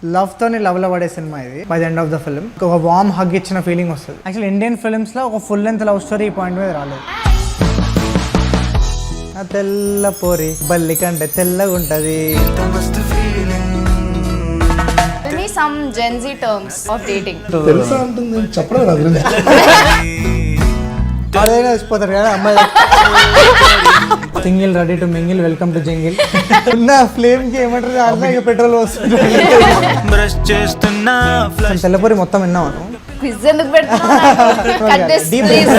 Love తోని love లో పడే సినిమా ఇది. By the end of the film ఒక వార్మ్ హగ్ ఇచ్చిన ఫీలింగ్ వస్తుంది. యాక్చువల్లీ ఇండియన్ ఫిల్మ్స్ లో ఒక ఫుల్ లెంత్ లవ్ స్టోరీ ఈ పాయింట్ మీద రాలేదు. ఆ తెల్ల పోరి బల్లి కంటే తెల్లగా ఉంటది. Tell me some Gen Z terms of dating. తెలుసా అంటుంది చెప్పడం నా గురించి. అదేనా వచ్చిపోతారు కదా అమ్మాయి. Single ready to mingle welcome to jungle. ఉన్న ఫ్లేమ్ కి ఏమంటారు అట్లా ఇక పెట్రోల్ వస్తుంది. తెల్లపూరి మొత్తం విన్నాను. Quiz ఎందుకు పెడుతున్నావు? Cut this, please.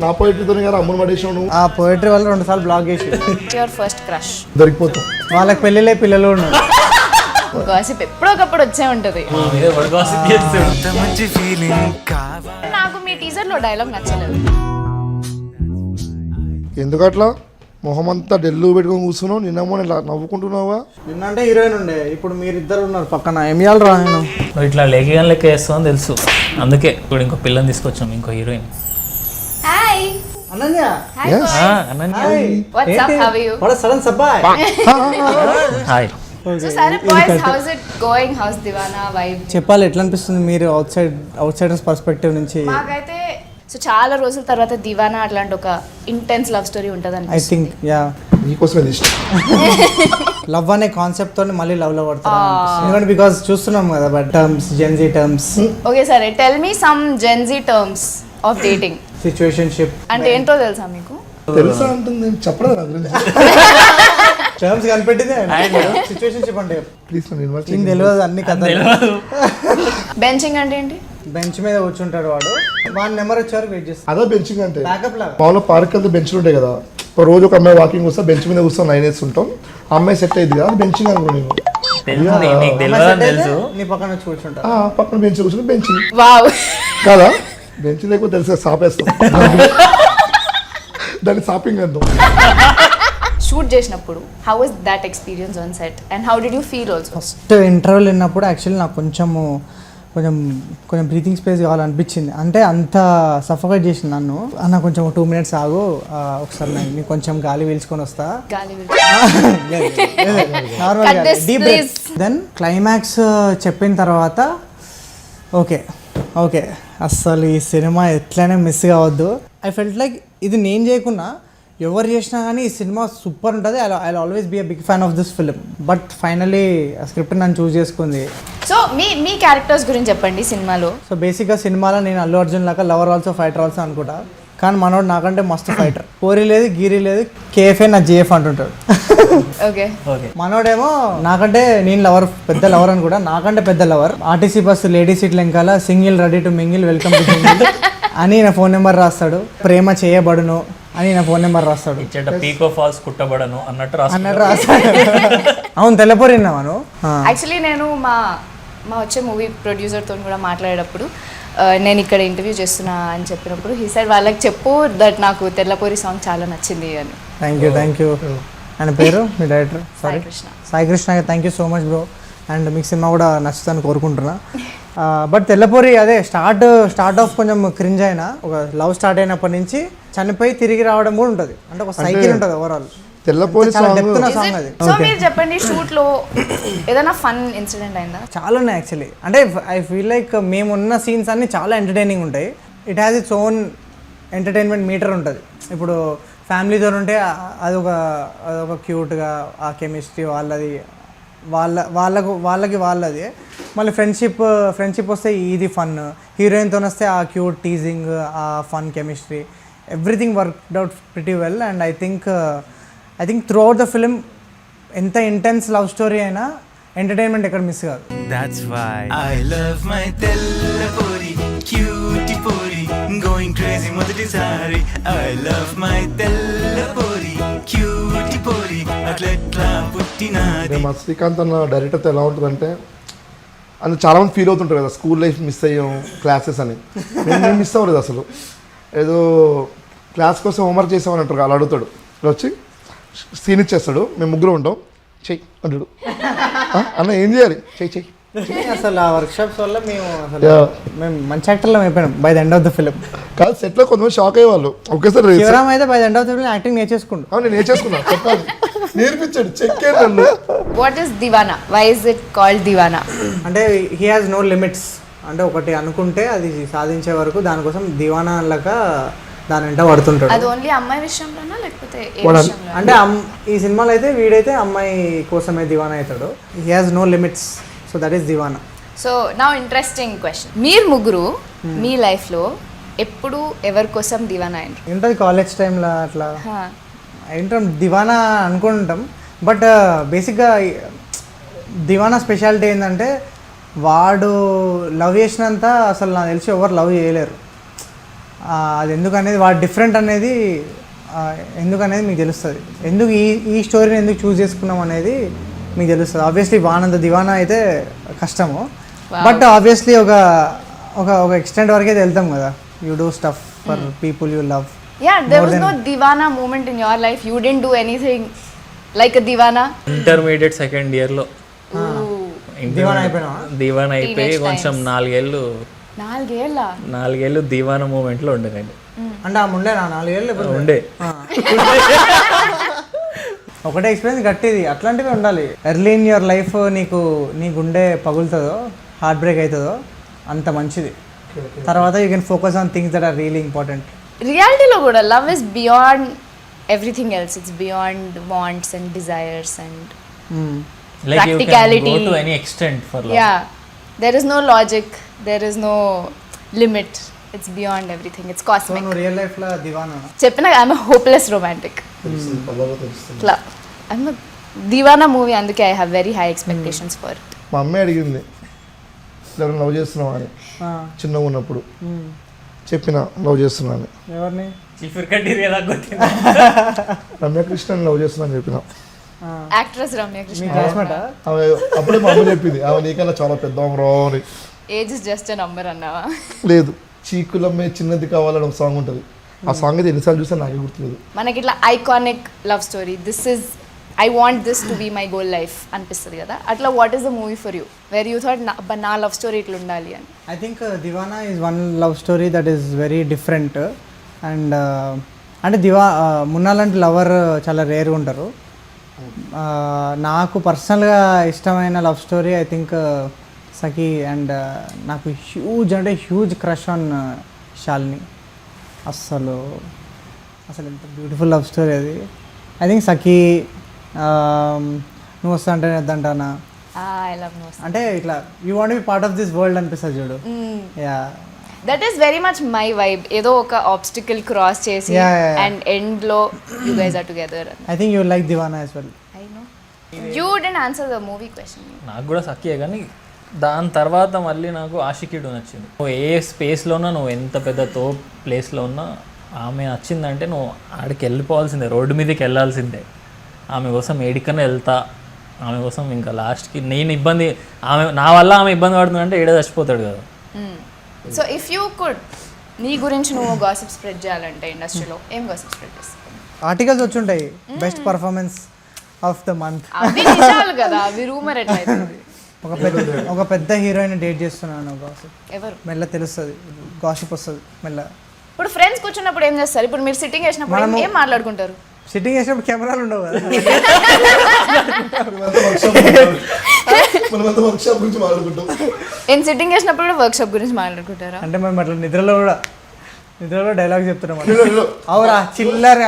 నా పోయిటరీతో గారు అమ్మును పడేసాను. ఆ పోయిటరీ వల్ల 2 సార్లు బ్లాక్ చేసి Your first crush. దొరికిపోతాం. వాళ్ళకి పెళ్ళిలే పిల్లలు ఉన్నారు. గాసిప్ ఎప్పుడొకప్పుడు వచ్చే ఉంటది. నాకు మీ టీజర్ లో డైలాగ్ నచ్చలేదు. ఎందుకట్లా మొహం అంతా డెల్లు పెట్టుకొని కూర్చున్నావు, నిన్నమో ఇలా నవ్వుకుంటున్నావా? నిన్నంటే హీరోయిన్ ఉండే, ఇప్పుడు మీరిద్దరు ఉన్నారు పక్కన. ఏం చేయాలి రా నేను? నువ్వు ఇట్లా లేఖగానే లెక్క వేస్తావని తెలుసు, అందుకే ఇప్పుడు ఇంకో పిల్లని తీసుకొచ్చాం, ఇంకో heroine. Hi Ananya. Hi Ananya. What's up, how are you? What sudden surprise. Hi. So సరే boys, how's it going? How's Deewana vibe? చెప్పాలి ఎట్లా అనిపిస్తుంది మీరు అవుట్సైడర్స్ పర్స్పెక్టివ్ నుంచి? మాకైతే సో చాలా రోజుల తర్వాత దివానా అట్లాంటి ఒక ఇంటెన్స్ లవ్ స్టోరీ ఉంటుంది ఐ థింక్ యా. నీకోసమే ఇష్టం. లవ్ అనే కాన్సెప్ట్ తో మళ్ళీ లవ్ లో పడతారు ఎందుకంటే బికాస్ చూస్తున్నాం కదా but terms, gen Z terms. Okay సరే, tell me some gen Z terms of dating. Situationship అంటే ఏంటో తెలుసా మీకు? తెలుసా అంటుంది చెప్పడం నా గురించి. టర్మ్స్ కనిపెట్టిందే సిచ్యువేషన్షిప్ అంటే. ప్లీజ్ నన్ను ఇన్వాల్వ్ ఏం తెలియదు అన్ని కథ. బెంచింగ్ అంటే ఏంటి? బెంచ్ మీద కూర్చుంటాడు వాడు, వాడి నెంబర్ వచ్చేవారు వెయిట్ చేస్తాడు. అదే బెంచింగ్ అంటే. బ్యాకప్ లాగా. మామూలుగా పార్క్ వెళ్తే బెంచ్లు ఉంటాయి కదా, ఒక రోజు ఒక అమ్మాయి వాకింగ్ వస్తే బెంచ్ మీద కూర్చొని 9 వేస్తుంటాం, ఆ అమ్మాయి సెట్ అయ్యింది కదా, అది బెంచింగ్ అనుకో. నేను తెలుసు నీ పక్కన వచ్చి కూర్చుంటా. పక్కన బెంచ్ కూర్చొని బెంచింగ్ వావ్. కదా, బెంచ్ లేకపోతే తెలుసు సాపేస్తాం. దాన్ని షాపింగ్ అంటాం. షూట్ చేసినప్పుడు how was that experience on set and how did you feel also? First ఇంటర్వ్యూలు విన్నప్పుడు యాక్చువల్లీ నాకు కొంచెం బ్రీతింగ్ స్పేస్ కావాలనిపించింది. అంటే అంత సఫోకేట్ చేసింది నన్ను. అన్న కొంచెం 2 minutes ఆగు, ఒకసారి నేను కొంచెం గాలి పీల్చుకొని వస్తా. Normal deep breath. Then climax చెప్పిన తర్వాత ఓకే అస్సలు ఈ సినిమా ఎట్లయినా మిస్ కావద్దు. ఐ ఫెల్ట్ లైక్ ఇది నేను చేయకున్నా ఎవరు చేసినా కానీ ఈ సినిమా సూపర్ ఉంటుంది. I always be a big fan of this film. But finally ఆ స్క్రిప్ట్ నన్ను చూస్ చేసుకుంది. సో మీ క్యారెక్టర్స్ గురించి చెప్పండి సినిమాలో. సో బేసిక్గా సినిమాలో నేను అల్లు అర్జున్ లాగా లవర్ ఆల్సో ఫైటర్ ఆల్సో అనుకుంటా, కానీ మనోడు నాకంటే మస్తు ఫైటర్. పోరి లేదు గీరి లేదు, కేఎఫ్ఏ నా జిఎఫ్ అంటుంటాడు. ఓకే మనోడేమో నాకంటే నేను లవర్, పెద్ద లవర్ అని కూడా, నాకంటే పెద్ద లవర్. ఆర్టీసీ బస్సు లేడీ సీట్లు వెనకాల single ready to mingle welcome to single అని నా ఫోన్ నెంబర్ రాస్తాడు. ప్రేమ చేయబడును అని నా ఫోన్ నెంబర్ రాస్తాడు. పీకో ఫాల్స్ కుట్టబడను అన్నట్టు రాస్తాడు. అవును తెల్లపోరి విన్నాను. యాక్చువల్లీ నేను మా వచ్చే మూవీ ప్రొడ్యూసర్తో కూడా మాట్లాడేటప్పుడు నేను ఇక్కడ ఇంటర్వ్యూ చేస్తున్నా అని చెప్పినప్పుడు హీ సైడ్ వాళ్ళకి చెప్పు దట్ నాకు తెల్లపోరి సాంగ్ చాలా నచ్చింది అని. Thank you. ఆయన పేరు మీ director? Sai Krishna. Thank you so much bro. And మీకు సినిమా కూడా నచ్చుతుందని కోరుకుంటున్నా. బట్ తెల్లపూరి అదే స్టార్ట్ ఆఫ్ కొంచెం క్రింజ్ అయినా, ఒక లవ్ స్టార్ట్ అయినప్పటి నుంచి చనిపోయి తిరిగి రావడం కూడా ఉంటుంది. అంటే ఒక సైకిల్ ఉంటుంది ఓవరాల్. తెల్లపోరి సాంగ్ అది. సో మీరు చెప్పండి, షూట్ లో ఏదైనా ఫన్ ఇన్సిడెంట్ అయిందా? చాలా ఉన్నాయి యాక్చువల్లీ. అంటే ఐ ఫీల్ లైక్ మేమున్న సీన్స్ అన్ని చాలా ఎంటర్టైనింగ్ ఉంటాయి. It has its own entertainment meter ఉంటుంది. ఇప్పుడు ఫ్యామిలీతో ఉంటే అదొక క్యూట్గా ఆ కెమిస్ట్రీ వాళ్ళకి వాళ్ళది. మళ్ళీ ఫ్రెండ్షిప్ వస్తే ఇది ఫన్, హీరోయిన్తో వస్తే ఆ క్యూట్ టీజింగ్, ఆ fun chemistry, everything worked out pretty well. And I think through out the film ఎంత ఇంటెన్స్ లవ్ స్టోరీ అయినా ఎంటర్టైన్మెంట్ ఎక్కడ మిస్ కాదు. That's why I love my తెల్లపోరి cutie Pori going crazy మొదటిసారి. I love my తెల్లపోరి cutie పోరి అట్లెట్లా పుట్టినాది. మా శ్రీకాంత్ అన్న డైరెక్టర్తో ఎలా ఉంటుందంటే, అందులో చాలామంది ఫీల్ అవుతుంటారు కదా, స్కూల్ లైఫ్ మిస్ అయ్యాం క్లాసెస్ అని. నేను మిస్ అవ్వలేదు అసలు. ఏదో క్లాస్ కోసం హోంవర్క్ చేసామని అంటారు, అలా అడుగుతాడు. ఇలా వచ్చి సీన్ ఇచ్చేస్తాడు, మేము ముగ్గురు ఉంటాం, చెయ్యి అంటాడు. అన్న ఏం చేయాలి, చెయ్యి. అసలు ఆ వర్క్షాప్స్ వల్ల మేము మంచి యాక్టర్లో అయిపోయినాం by the end of the film. కాదు సెట్లో కొంతమంది షాక్ అయ్యేవాళ్ళు ఒకేసారి శివరామ్ అయితే by end of the film acting నేర్చేసుకుండు. నేను నేర్చేసుకున్నా చెప్పాలి నేర్పించాడు చెక్కే నన్ను. What is Deewana? Why is it called Deewana? అంటే హీ హాజ్ నో లిమిట్స్. అంటే ఒకటి అనుకుంటే అది సాధించే వరకు దానికోసం దివానా లక దాని వెంట పడుతుంటాడు. అది ఓన్లీ అమ్మాయి విషయంలోనా లేకపోతే ఏ వాడు- విషయంలో? అంటే ఈ సినిమాలో అయితే వీడైతే అమ్మాయి కోసమే దివానా అవుతాడు. He has no limits, so that is Deewana. So నా ఇంట్రెస్టింగ్ క్వశ్చన్, మీరు ముగ్గురు మీ లైఫ్లో ఎప్పుడు ఎవరి కోసం దివానా అయినరు? ఉంటుంది కాలేజ్ టైంలో అట్లా ఏంటాం దివానా అనుకుంటాం. బట్ బేసిక్గా దివానా స్పెషాలిటీ ఏంటంటే వాడు లవ్ చేసినంత అసలు నాకు తెలిసి ఎవరు లవ్ చేయలేరు. అది ఎందుకనేది వాడు డిఫరెంట్ అనేది ఎందుకనేది మీకు తెలుస్తుంది. ఎందుకు ఈ స్టోరీని ఎందుకు చూస్ చేసుకున్నాం అనేది మీకు తెలుస్తుంది. ఆబ్వియస్లీ వానంత దివానా అయితే కష్టము. బట్ ఆబ్వియస్లీ ఒక ఒక ఒక ఎక్స్టెంట్ వరకే వెళ్తాం కదా. You do stuff for people you love. Yeah, there was no Divana moment in your life. You didn't do anything like a Divana. Intermediate second ఇయర్లో దివానా అయిపోయినావా? దివాన్ అయిపోయి Teenage కొంచెం times. నాలుగేళ్ళు దివాన మూమెంట్లో ఉండే నేను. అంటే ఆ ముండే నా 4 ఏళ్ళు ఇప్పుడు ఉండే ఒకటే ఎక్స్పీరియన్స్ గట్టిది. అట్లాంటివి ఉండాలి. ఎర్లీ ఇన్ యువర్ లైఫ్ నీకు ఉండే పగులుతుందో హార్ట్ బ్రేక్ అవుతుందో అంత మంచిది. తర్వాత you can focus on things that are really important. రియాలిటీలో కూడా love is beyond everything else. It's beyond wants and desires and like you can practicality. Go to any extent for love. yeah, there is no logic, there is no limit. It's beyond everything. It's so cosmic. నువ్వు real లైఫ్లో దివానా? చెప్పిన I'm hopeless romantic. ఇట్లా I'm Diwana movie, అందుకే I have very high expectations for it. మా అమ్మే అడిగింది ఎవరైనా love చేస్తున్నావా అని చిన్నగా ఉన్నప్పుడు. చెప్పిన లవ్ చేస్తున్నాను. ఎవరిని? రమ్యకృష్ణని లవ్ చేస్తున్నాను చెప్పిన. యాక్ట్రెస్ రమ్య కృష్ణ. మీ క్లాస్మేటా? ఆమె అప్పుడే మా అమ్మ చెప్పింది ఆమె నీకన్నా చాలా పెద్ద రా అని. Age is just a number అన్నావా? లేదు, చీకులమ్మే చిన్నది కావాలని ఒక సాంగ్ ఉంటుంది. ఆ సాంగ్ అయితే ఎన్నిసార్లు చూస్తే నాకే గుర్తులేదు. మనకి ఇట్లా iconic love story, this is I want this to be my goal life అనిపిస్తుంది కదా. అట్లా what is the movie for you where you thought నా లవ్ స్టోరీ ఇట్లా ఉండాలి అని? I think Deewana is one love story that is very different. And అంటే మున్నా లాంటి lover చాలా రేర్గా ఉంటారు. నాకు పర్సనల్గా ఇష్టమైన love story I think Sakhi. And నాకు హ్యూజ్ క్రష్ ఆన్ శాలిని. అస్సలు ఎంత బ్యూటిఫుల్ లవ్ స్టోరీ అది. ఐ థింక్ సఖీ, నువ్వు వస్తా అంటే వద్దంటానా, ఐ లవ్ నో. అంటే ఇట్లా you want be part of this world అనిపిస్తుంది చూడు. Yeah, that is very much my vibe. ఏదో ఒక ఆబ్స్టికల్ క్రాస్ చేసి అండ్ ఎండ్ లో you guys are together. I think you like Deewana as well. I no you didn't answer the movie question. నాకు కూడా సఖియే, కానీ దాని తర్వాత మళ్ళీ నాకు ఆషికీడు నచ్చింది. నువ్వు ఏ స్పేస్లో ఉన్నా, నువ్వు ఎంత పెద్ద ప్లేస్లో ఉన్నా, ఆమె నచ్చిందంటే నువ్వు ఆడికి వెళ్ళిపోవాల్సిందే, రోడ్డు మీదకి వెళ్ళాల్సిందే. ఆమె కోసం ఏడికన్నా వెళ్తా, ఆమె కోసం ఇంకా లాస్ట్కి నేను ఇబ్బంది, ఆమె నా వల్ల ఆమె ఇబ్బంది పడుతుందంటే ఏడే చచ్చిపోతాడు కదా. సో ఇఫ్ యూ కుడ్ నీ గురించి నువ్వు గాసిప్ స్ప్రెడ్ చేయాలంటే ఇండస్ట్రీలో ఏం గాసిప్ స్ప్రెడ్ చేస్తావు? ఆర్టికల్స్ వచ్చుంటాయి, best performance of the month. అవి నిజాలు కదా, అవి రూమర్ ఎట్లయితుంది? ఒక పెద్ద హీరోయిన్ డేట్ చేస్తున్నాను గాసిప్. ఎవరు? మెల్ల తెలుస్తుంది, గాసిప్ వస్తుంది మెల్ల. ఇప్పుడు ఫ్రెండ్స్ కూర్చున్నప్పుడు ఏం చేస్తారు? ఇప్పుడు మీరు సిట్టింగ్ వేసినప్పుడు ఏం మాట్లాడుకుంటారు? సిట్టింగ్ చేసినప్పుడు కెమెరాలు ఉండవు కదా. మనమంతా వర్క్షాప్ గురించి మాట్లాడుకుంటాం. నేను సిట్టింగ్ చేసినప్పుడు కూడా వర్క్ షాప్ గురించి మాట్లాడుకుంటారా? అంటే మేము అట్లా నిద్రలో డైలాగ్ చెప్తున్నాం. అవురా చిల్లర్.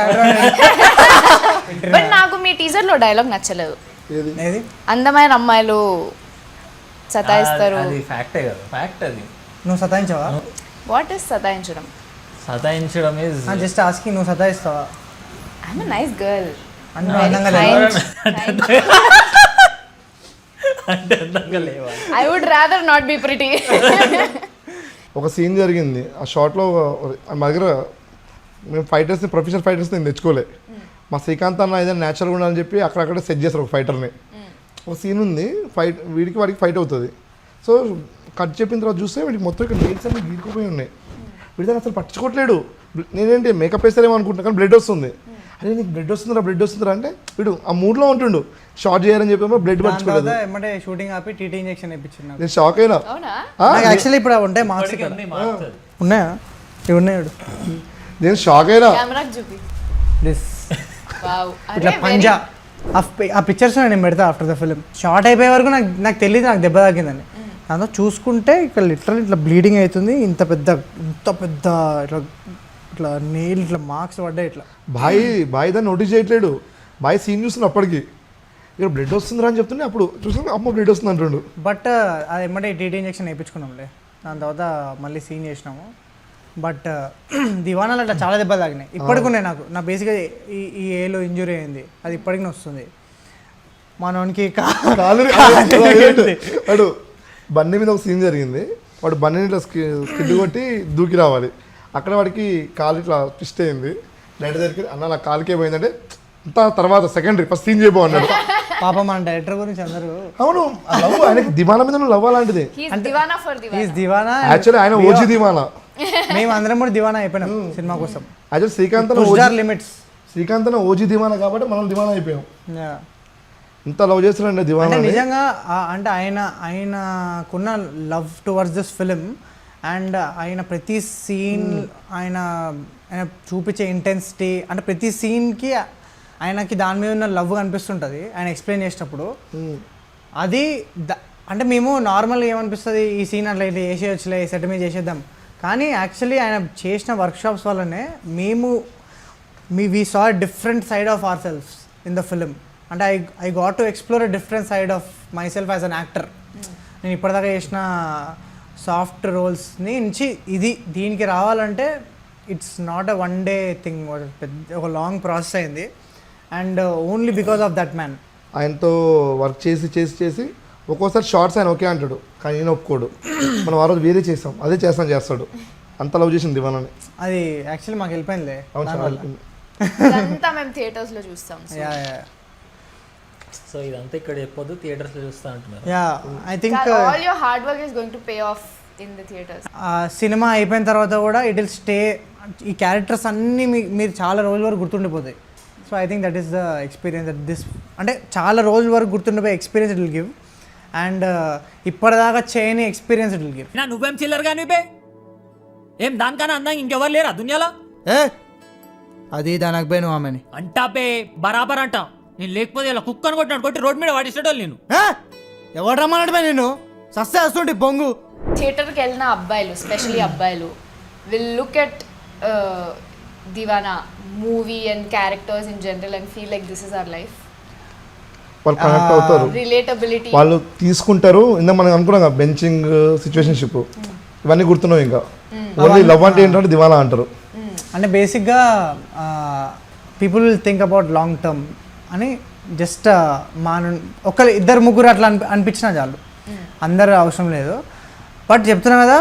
బట్ నాకు మీ టీజర్ లో డైలాగ్ నచ్చలేదు. ఏది? అందమైన అమ్మాయిలు సతాయిస్తారు. అది ఫ్యాక్టే కదా, ఫ్యాక్ట్ అది. నువ్వు సతాయించవా? వాట్ ఇస్ సతాయించడం? సతాయించడం ఈజ్ జస్ట్ ఆస్కింగ్. నువ్వు సతాయిస్తావా? I'm a nice girl. అంటే అందంగా లేవా? అంటే అందంగా లేవా? I would rather not be pretty. ఒక సీన్ జరిగింది ఆ షార్ట్లో. మా దగ్గర మేము ఫైటర్స్ని, ప్రొఫెషనల్ ఫైటర్స్ని నేను తెచ్చుకోలే. మా శ్రీకాంత్ అన్న ఏదైనా న్యాచురల్గా ఉండాలని చెప్పి అక్కడక్కడ సెట్ చేస్తారు ఒక ఫైటర్ని. ఒక సీన్ ఉంది, వాడికి ఫైట్ అవుతుంది. సో కట్ చెప్పిన తర్వాత చూస్తే వీడికి మొత్తం ఇక్కడ నీడ్స్ అన్ని గీరుకుపోయి ఉన్నాయి. వీడిదాన్ని అసలు పట్టించుకోవట్లేడు. నేనేంటి మేకప్ వేస్తారేమో అనుకుంటున్నా, కానీ బ్లడ్ వస్తుంది. అరే నీకు బ్లడ్ వస్తుందిరా అంటే వీడు ఆ మూడ్లో ఉంటుండు. షార్ట్ చేయాలని చెప్పి బ్లడ్ పట్టించుకోలేదు. ఏమంటే షూటింగ్ ఆపి టీటీ ఇంజెక్షన్ ఇప్పించింది. నేను షాక్ అయినా. అవునా? యాక్చువల్లీ ఇప్పుడు ఉంటాయి మార్క్స్ ఉన్నాయా? ఇవి ఉన్నాడు నేను షాక్ అయినా. కెమెరాకి చూపి. దిస్ వావ్, ఇట్లా పంజా ఆ పిక్చర్స్ నేను పెడతా ఆఫ్టర్ ద ఫిలిం. షార్ట్ అయిపోయే వరకు నాకు తెలియదు నాకు దెబ్బ తాకిందని. దాంతో చూసుకుంటే ఇక్కడ లిటరల్ ఇట్లా బ్లీడింగ్ అవుతుంది. ఇంత పెద్ద ఇట్లా ఇట్లా నెయిల్ ఇట్లా మార్క్స్ పడ్డాయి ఇట్లా. బాయ్ దాన్ని నోటీస్ చేయట్లేడు. బాయ్ సీన్ చూస్తున్నా అప్పటికి ఇక్కడ బ్లడ్ వస్తుందిరా అని చెప్తుంటే అప్పుడు చూసుకుని అమ్మ బ్లడ్ వస్తుంది అంటుండు. బట్ అది ఏమంటే టీటీ ఇంజెక్షన్ వేయించుకున్నాంలే. దాని తర్వాత మళ్ళీ సీన్ చేసినాము. బట్ దివానాలు అట్లా చాలా దెబ్బలు తాగినాయి. ఇప్పటికి ఉన్నాయి నా బేసిక్గా ఈ ఏలో ఇంజురీ అయింది, అది ఇప్పటికి వస్తుంది. మనోనికి వాడు బన్నీ మీద ఒక సీన్ జరిగింది. వాడు బన్నీని ఇట్లా స్కిడ్ కొట్టి దూకి రావాలి. అక్కడ వాడికి కాలు ఇట్లా ట్విస్ట్ అయింది. నైట్ దగ్గరికి అన్న నా కాలుకే పోయిందంటే అంత తర్వాత సెకండరీ ఫస్ట్ సీన్ చేయబో అన్నాడు. పాపం మన డైరెక్టర్ గురించి అందరూ అవును లవ్ ఆయనకి దివానా మీద లవ్ అలాంటిది. దివానా యాక్చువల్లీ ఆయన ఓజీ దివానా. మేము అందరం కూడా దివానా అయిపోయినాం సినిమా కోసం. యాక్చువల్ శ్రీకాంత్ ఓజీ దివానా కాబట్టి మనం దివానా అయిపోయాం. ఇంత లవ్ చేస్తున్నాడు దివానా నిజంగా. అంటే ఆయనకున్న love towards this film and ఆయన ప్రతి సీన్ ఆయన చూపించే ఇంటెన్సిటీ అంటే ప్రతి సీన్కి ఆయనకి దాని మీద ఉన్న లవ్ కనిపిస్తుంటుంది ఆయన ఎక్స్ప్లెయిన్ చేసేటప్పుడు. అది అంటే మేము నార్మల్గా ఏమనిపిస్తుంది ఈ సీన్ అట్లా ఇట్లా చేసేయచ్చులే సెట్ మీద చేసేద్దాం. కానీ యాక్చువల్లీ ఆయన చేసిన వర్క్షాప్స్ వల్లనే we saw different side of ourselves in the film. అంటే I got to explore a different side of myself as an actor. నేను ఇప్పటిదాకా చేసిన సాఫ్ట్ రోల్స్ని నుంచి దీనికి రావాలంటే it's not a one day thing, ఒక లాంగ్ ప్రాసెస్ అయింది. And only because of that man. ఆయనతో వర్క్ చేసి ఒక్కోసారి షార్ట్స్ ఆయన ఓకే అంటాడు కానీ నేను ఒప్పుకోడు. మనం ఆ రోజు వేరే చేస్తాం అదే చేస్తాడు. అంత లవ్ చేసింది దివానాని. అది యాక్చువల్లీ మాకు వెళ్ళిపోయిందిలే. మేము థియేటర్స్ లో చూస్తాం. సో ఇదంతా ఇక్కడ చెప్పొద్దు, థియేటర్స్ లో చూస్తా అంటున్నారు. I think all your hard work is going to pay off in the theatres. సినిమా అయిపోయిన తర్వాత కూడా ఇట్ విల్ స్టే. ఈ క్యారెక్టర్స్ అన్నీ మీరు చాలా రోజుల వరకు గుర్తుండిపోతాయి. So I think that is the experience that this అంటే చాలా రోజుల వరకు గుర్తుండిపోయే experience it will give. And ఇప్పటిదాకా చేయని ఎక్స్పీరియన్స్ ఇట్ విల్ గివ్. నువ్వేం చిల్లర్ కానీ ఏం దానికన్నా అందంగా ఇంకెవరు లేరా దునియాలో? అది దానికి పోయి నువ్వు ఆమెని అంటా పే బరాబర్ అంటా. నేను లేకపోతే ఇలా కుక్కను కొట్టి రోడ్ మీద వాడిస్తాడు. నేను ఎవరు రమ్మన్నట్టు నేను సస్తే వస్తుంటే బొంగు. థియేటర్కి వెళ్ళిన అబ్బాయిలు స్పెషలీ అబ్బాయిలు will look at Deewana movie and characters in general and feel like this is our life. వాళ్ళు కనెక్ట్ అవుతారు, రిలేటబిలిటీ వాళ్ళు తీసుకుంటారు. ఇందా మనం అనుకున్నాం బెంచింగ్ సిచ్యువేషన్షిప్ ఇవన్నీ గుర్తున్నావు. ఇంకా ఓన్లీ లవ్ అంటే ఏంటంటే దివానా అంటారు. అంటే బేసిక్గా people will think about long term అని జస్ట్ ఇద్దరు ముగ్గురు అట్లా అనిపించినా చాలు, అందరు అవసరం లేదు. బట్ చెప్తున్నా కదా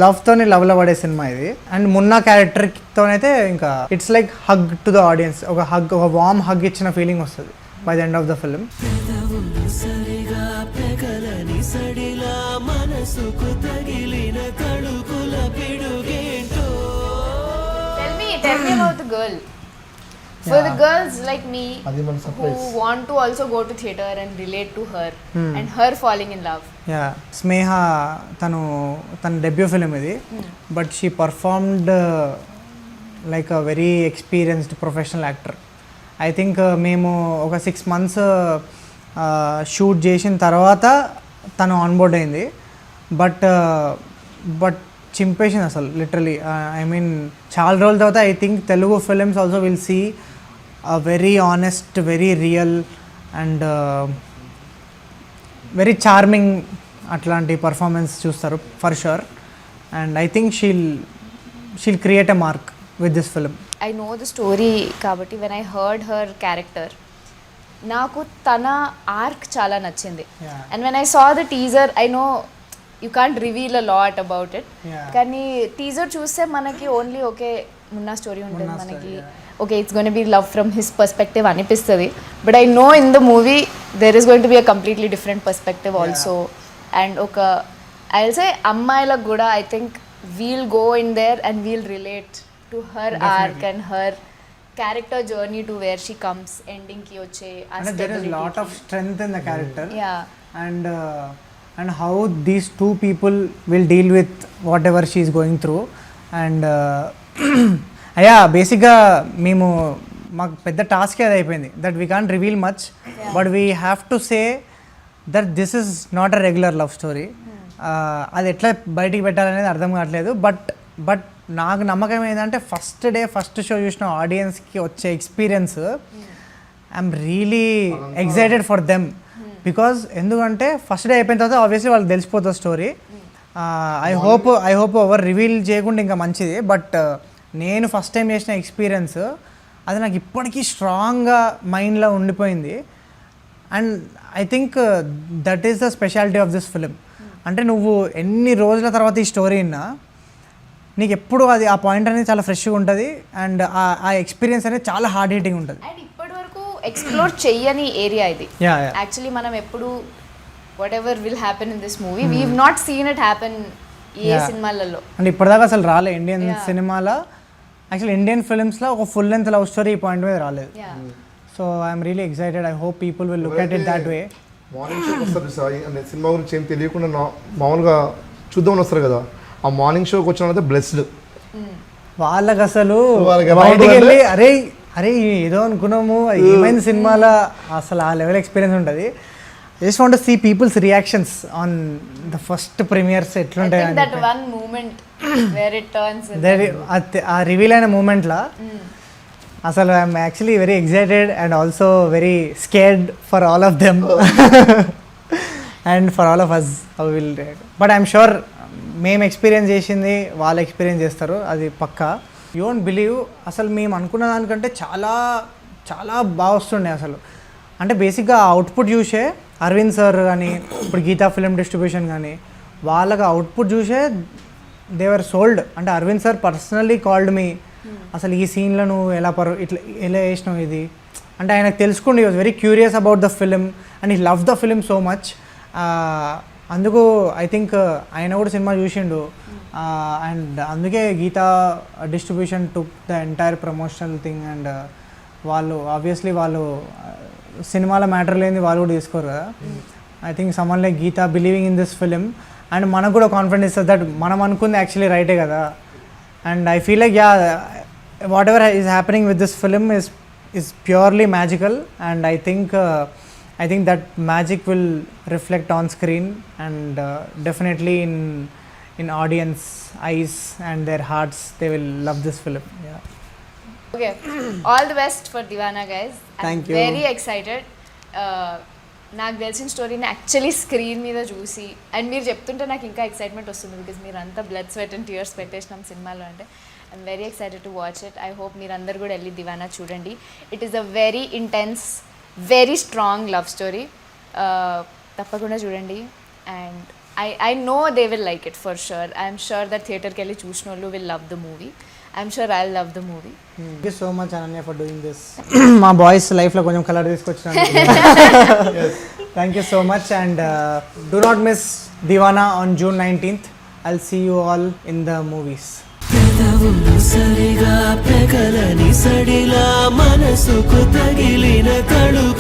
లవ్తోని లవ్లో పడే సినిమా ఇది. అండ్ మున్నా క్యారెక్టర్తోనైతే ఇంకా it's like hug to the audience. ఒక వార్మ్ హగ్ ఇచ్చిన ఫీలింగ్ వస్తుంది by the end of the film. Tell me about the girl. For the girls like me who want to also go to theater and relate to her and her falling in love. స్నేహ తన debut film ఇది. But she performed like a very experienced professional actor. I think మేము ఒక 6 months shoot చేసిన తర్వాత తను onboard అయింది. But చింపేసింది అసలు literally. I mean చాలా రోజుల తర్వాత I think Telugu films also will see a very honest, very real and very charming అట్లాంటి పర్ఫార్మెన్స్ చూస్తారు for sure. And I think she'll create a mark with this film. I know the story కాబట్టి when I heard her character నాకు తన arc చాలా నచ్చింది. And when I saw the teaser I know you can't reveal a lot about it. కానీ teaser చూస్తే మనకి only okay Munna story ఉంటుంది, మనకి okay it's goin be love from his perspective అనిపిస్తుంది. But I know in the movie there is going to be a completely different perspective also. And ఒక I will say అమ్మాయిలకు కూడా I think we'll go in there and we'll relate to her arc and her character journey to where she comes ending ki వచ్చే there is lot of strength in the character. and how these two people will deal with whatever she is going through. And అయ్యా బేసిక్గా మేము మాకు పెద్ద task అది అయిపోయింది that we can't reveal much but we have to say that this is not a regular love story. అది ఎట్లా బయటికి పెట్టాలనేది అర్థం కావట్లేదు. బట్ నాకు నమ్మకం ఏంటంటే ఫస్ట్ షో చూసిన ఆడియన్స్కి వచ్చే experience I'm really excited for them. Because ఎందుకంటే ఫస్ట్ డే అయిపోయిన తర్వాత ఆబ్వియస్లీ వాళ్ళకి తెలిసిపోతుంది స్టోరీ. ఐ హోప్ ఎవరు రివీల్ చేయకుండా ఇంకా మంచిది. బట్ నేను ఫస్ట్ టైం చేసిన ఎక్స్పీరియన్స్ అది నాకు ఇప్పటికీ స్ట్రాంగ్గా మైండ్లో ఉండిపోయింది. And I think that is the speciality of this film. అంటే నువ్వు ఎన్ని రోజుల తర్వాత ఈ స్టోరీ విన్నా నీకు ఎప్పుడు అది ఆ పాయింట్ అనేది చాలా ఫ్రెష్గా ఉంటుంది. అండ్ ఆ ఎక్స్పీరియన్స్ అనేది చాలా హార్డ్ హిట్టింగ్ ఉంటుంది. అండ్ ఇప్పటి వరకు ఎక్స్ప్లోర్ చెయ్యని ఏరియా ఇది. Yeah. యాక్చువల్లీ మనం ఎప్పుడు whatever will happen in this movie we not seen it happen ఏ సినిమాలలో. అంటే ఇప్పటిదాకా అసలు రాలే ఇండియన్ సినిమాలో, యాక్చువల్లీ ఇండియన్ ఫిల్మ్స్లో ఒక ఫుల్ లెంత్ లవ్ స్టోరీ ఈ పాయింట్ మీద రాలేదు. So I'm really excited. I hope people will look at it that way. Morning షోకి వస్తారు సార్, అంటే సినిమా గురించి ఏం తెలియకుండా మామూలుగా చూద్దామని వస్తారు కదా, ఆ మార్నింగ్ షోకి వచ్చిన వాళ్ళైతే బ్లెస్డ్. వాళ్ళకి అసలు వాళ్ళకి ఎలా బయటికి ఉంటుందంటే- వెళ్ళి అరే ఏదో అనుకున్నాము ఏమైంది సినిమాలో అసలు ఆ లెవెల్ ఎక్స్పీరియన్స్ ఉంటుంది. Just want to see people's reactions on the first premieres ఎట్లుంటాయి అని that one moment where it turns ఆ రివీల్ అయిన మూమెంట్లో అసలు I'm actually very excited and also very scared for all of them and for all of us how will. బట్ I'm sure మేము experience చేసింది వాళ్ళు ఎక్స్పీరియన్స్ చేస్తారు, అది పక్కా. యూ వోంట్ బిలీవ్, అసలు మేము అనుకున్న దానికంటే చాలా చాలా బాగా వస్తుండే అసలు. అంటే బేసిక్గా అవుట్పుట్ చూసే అరవింద్ సార్ కానీ ఇప్పుడు గీతా ఫిలిం డిస్ట్రిబ్యూషన్ కానీ వాళ్ళకి అవుట్పుట్ చూసే దేవర్ సోల్డ్. అంటే Aravind sir personally called me, అసలు ఈ సీన్లో నువ్వు ఎలా వేసినావు ఇది అంటే ఆయనకు తెలుసుకోండి. Was very curious about the film and ఈ love the film so much. అందుకు ఐ థింక్ ఆయన కూడా సినిమా చూసిండు. అండ్ అందుకే Geetha distribution took the entire promotional thing. And వాళ్ళు ఆబ్వియస్లీ వాళ్ళు సినిమాలో మ్యాటర్ లేని వాళ్ళు కూడా తీసుకోరు కదా. I think someone like Geetha believing in this film and మనకు కూడా కాన్ఫిడెన్స్ ఇస్తుంది దట్ మనం అనుకుంది యాక్చువల్లీ రైటే కదా. And I feel like what ever is happening with this film is purely magical, and I think that magic will reflect on screen and definitely in audience eyes and their hearts. They will love this film. Yeah. Okay. All the best for Deewana, guys. Thank you. Very excited. నాకు తెలిసిన స్టోరీని actually screen మీద చూసి and మీరు చెప్తుంటే నాకు ఇంకా excitement వస్తుంది. బికాజ్ మీరు అంతా బ్లడ్ స్వెట్ అండ్ టీయర్స్ పెట్టేసినాం సినిమాలో. అంటే I'm very excited to watch it. I hope మీరు అందరు కూడా వెళ్ళి దివానా చూడండి. It is a very intense, very strong love story. తప్పకుండా చూడండి. And I know they will like it for sure. I'm sure that థియేటర్కి వెళ్ళి చూసిన వాళ్ళు will love the movie. I'm sure I love the movie. Thank you so much Ananya for doing this. మా boys లైఫ్లో కొంచెం colour తీసుకొచ్చినాను. Thank you so much and do not miss Deewana on June 19th. I'll see you all in the movies. పెదవులు సరిగా పెగలని సడిలా మనసుకు తగిలిన తడుగు